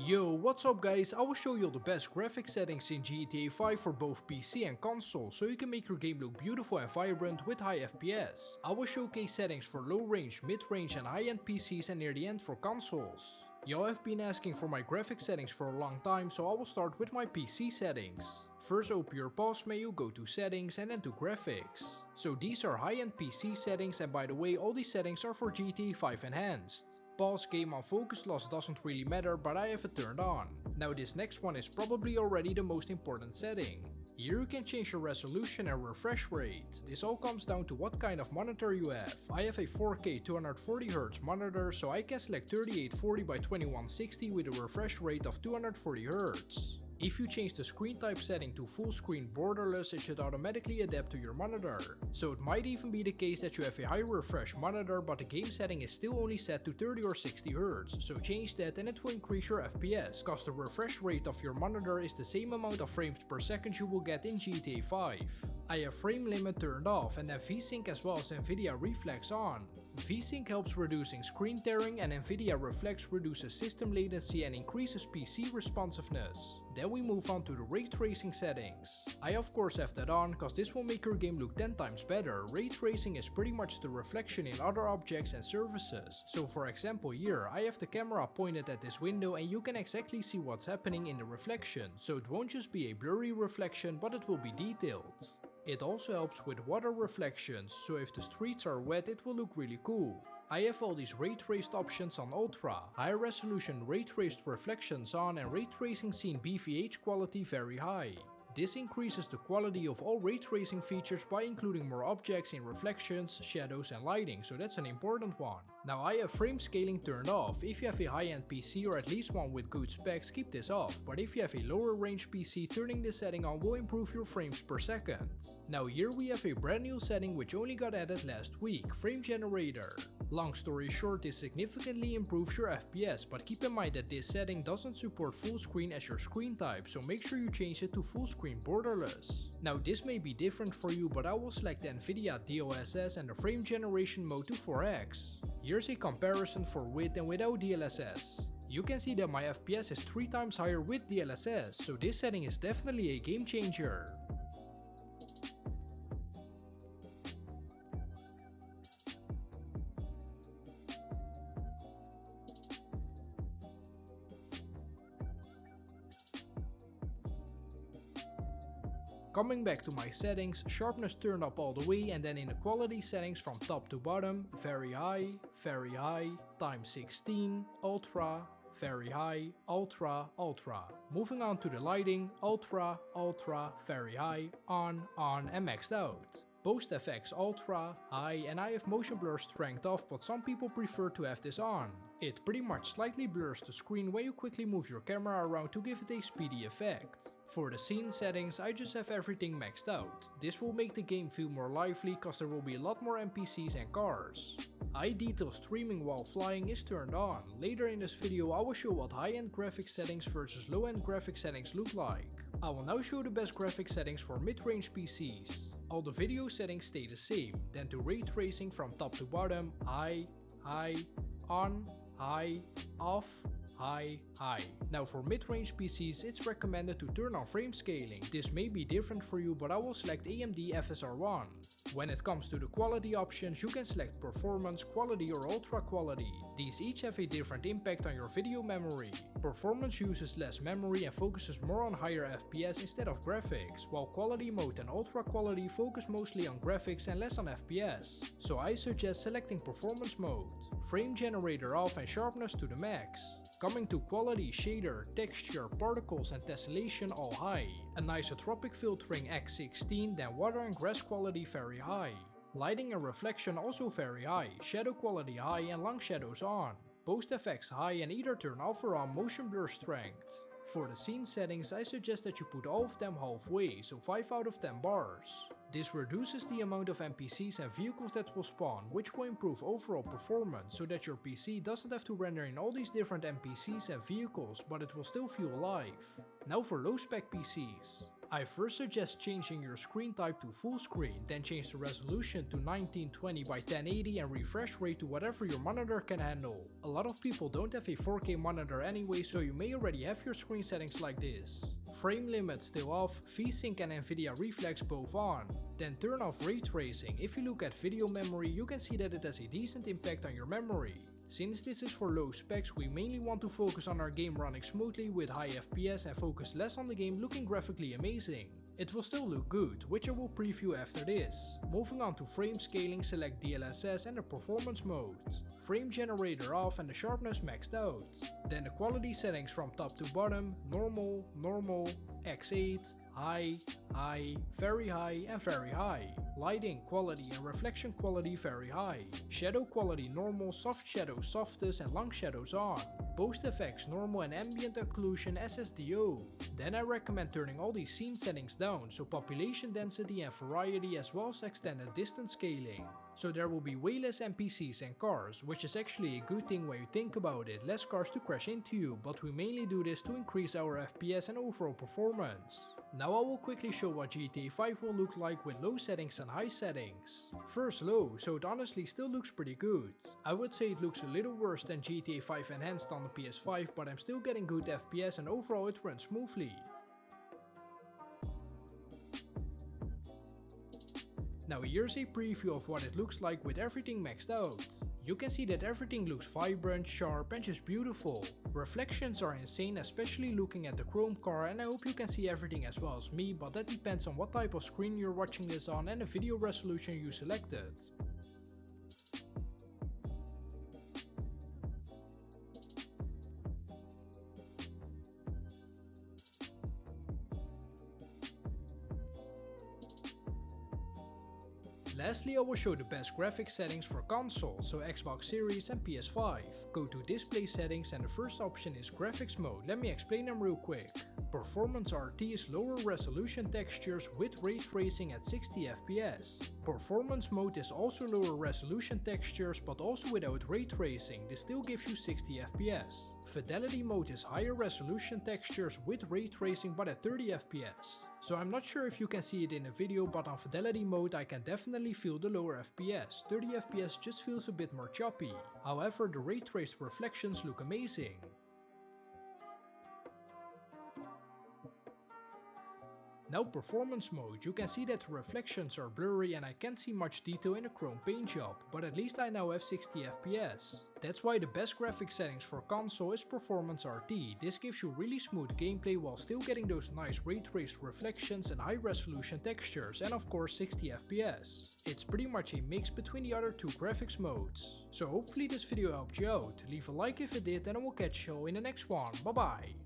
Yo, what's up guys, I will show you all the best graphics settings in GTA 5 for both PC and console, so you can make your game look beautiful and vibrant with high FPS. I will showcase settings for low range, mid range and high end PCs and near the end for consoles. Y'all have been asking for my graphics settings for a long time, so I will start with my PC settings. First, open your pause menu, go to settings and then to graphics. So these are high-end PC settings, and by the way, all these settings are for GTA 5 Enhanced. Pause, game on, focus loss doesn't really matter, but I have it turned on. Now this next one is probably already the most important setting. Here you can change your resolution and refresh rate. This all comes down to what kind of monitor you have. I have a 4K 240Hz monitor, so I can select 3840 by 2160 with a refresh rate of 240Hz. If you change the screen type setting to full screen borderless, it should automatically adapt to your monitor. So it might even be the case that you have a high refresh monitor, but the game setting is still only set to 30 or 60 Hz, so change that and it will increase your FPS, cause the refresh rate of your monitor is the same amount of frames per second you will get in GTA 5. I have frame limit turned off and then VSync as well as Nvidia Reflex on. VSync helps reducing screen tearing and Nvidia Reflex reduces system latency and increases PC responsiveness. Then we move on to the ray tracing settings. I of course have that on, cause this will make your game look 10 times better. Ray tracing is pretty much the reflection in other objects and surfaces. So for example here, I have the camera pointed at this window and you can exactly see what's happening in the reflection. So it won't just be a blurry reflection, but it will be detailed. It also helps with water reflections, so if the streets are wet it will look really cool. I have all these ray traced options on Ultra, high resolution ray traced reflections on and ray tracing scene BVH quality very high. This increases the quality of all ray tracing features by including more objects in reflections, shadows and lighting, so that's an important one. Now I have frame scaling turned off. If you have a high-end PC or at least one with good specs, keep this off, but if you have a lower range PC, turning this setting on will improve your frames per second. Now here we have a brand new setting which only got added last week, frame generator. Long story short, this significantly improves your FPS, but keep in mind that this setting doesn't support full screen as your screen type, so make sure you change it to full screen borderless. Now this may be different for you, but I will select the Nvidia DLSS and the frame generation mode to 4x. Here's a comparison for with and without DLSS. You can see that my FPS is 3 times higher with DLSS, so this setting is definitely a game changer. Coming back to my settings, sharpness turned up all the way, and then in the quality settings from top to bottom, very high, times 16, ultra, very high, ultra, ultra. Moving on to the lighting, ultra, ultra, very high, on, and maxed out. Post FX ultra, high, and I have motion blur strength off, but some people prefer to have this on. It pretty much slightly blurs the screen when you quickly move your camera around to give it a speedy effect. For the scene settings, I just have everything maxed out. This will make the game feel more lively cause there will be a lot more NPCs and cars. High detail streaming while flying is turned on. Later in this video I will show what high-end graphics settings versus low-end graphics settings look like. I will now show the best graphics settings for mid-range PCs. All the video settings stay the same, then to ray tracing from top to bottom, high, on, high, off, high. Now for mid-range PCs it's recommended to turn on frame scaling. This may be different for you, but I will select AMD FSR1. When it comes to the quality options, you can select performance, quality or ultra quality. These each have a different impact on your video memory. Performance uses less memory and focuses more on higher FPS instead of graphics, while quality mode and ultra quality focus mostly on graphics and less on FPS. So I suggest selecting performance mode. Frame generator off and sharpness to the max. Coming to quality, shader, texture, particles and tessellation all high. Anisotropic filtering X16, then water and grass quality very high. Lighting and reflection also very high, shadow quality high and long shadows on. Post FX high and either turn off or on motion blur strength. For the scene settings I suggest that you put all of them halfway, so 5 out of 10 bars. This reduces the amount of NPCs and vehicles that will spawn, which will improve overall performance so that your PC doesn't have to render in all these different NPCs and vehicles, but it will still feel alive. Now for low spec PCs. I first suggest changing your screen type to full screen, then change the resolution to 1920 by 1080 and refresh rate to whatever your monitor can handle. A lot of people don't have a 4K monitor anyway, so you may already have your screen settings like this. Frame limit still off, VSync and Nvidia Reflex both on. Then turn off ray tracing. If you look at video memory, you can see that it has a decent impact on your memory. Since this is for low specs, we mainly want to focus on our game running smoothly with high FPS and focus less on the game looking graphically amazing. It will still look good, which I will preview after this. Moving on to frame scaling, select DLSS and the performance mode. Frame generator off and the sharpness maxed out. Then the quality settings from top to bottom, normal, normal, X8, high, high, very high and very high. Lighting quality and reflection quality very high. Shadow quality normal, soft shadows softest and long shadows on. Post effects normal and ambient occlusion SSDO. Then I recommend turning all these scene settings down, so population density and variety as well as extended distance scaling. So there will be way less NPCs and cars, which is actually a good thing when you think about it, less cars to crash into you, but we mainly do this to increase our FPS and overall performance. Now I will quickly show what GTA 5 will look like with low settings and high settings. First low, so it honestly still looks pretty good. I would say it looks a little worse than GTA 5 enhanced on the PS5, but I'm still getting good FPS and overall it runs smoothly. Now here's a preview of what it looks like with everything maxed out. You can see that everything looks vibrant, sharp and just beautiful. Reflections are insane, especially looking at the chrome car, and I hope you can see everything as well as me, but that depends on what type of screen you're watching this on and the video resolution you selected. Lastly, I will show the best graphics settings for consoles, so Xbox Series and PS5. Go to display settings and the first option is graphics mode. Let me explain them real quick. Performance RT is lower resolution textures with ray tracing at 60 FPS. Performance mode is also lower resolution textures but also without ray tracing. This still gives you 60 FPS. Fidelity mode is higher resolution textures with ray tracing but at 30 FPS. So I'm not sure if you can see it in the video, but on fidelity mode I can definitely feel the lower FPS. 30 FPS just feels a bit more choppy. However, the ray traced reflections look amazing. Now performance mode, you can see that the reflections are blurry and I can't see much detail in the chrome paint job, but at least I now have 60 FPS. That's why the best graphics settings for console is performance RT. This gives you really smooth gameplay while still getting those nice ray traced reflections and high resolution textures, and of course 60 FPS. It's pretty much a mix between the other two graphics modes. So hopefully this video helped you out. Leave a like if it did and I will catch you in the next one. Bye bye.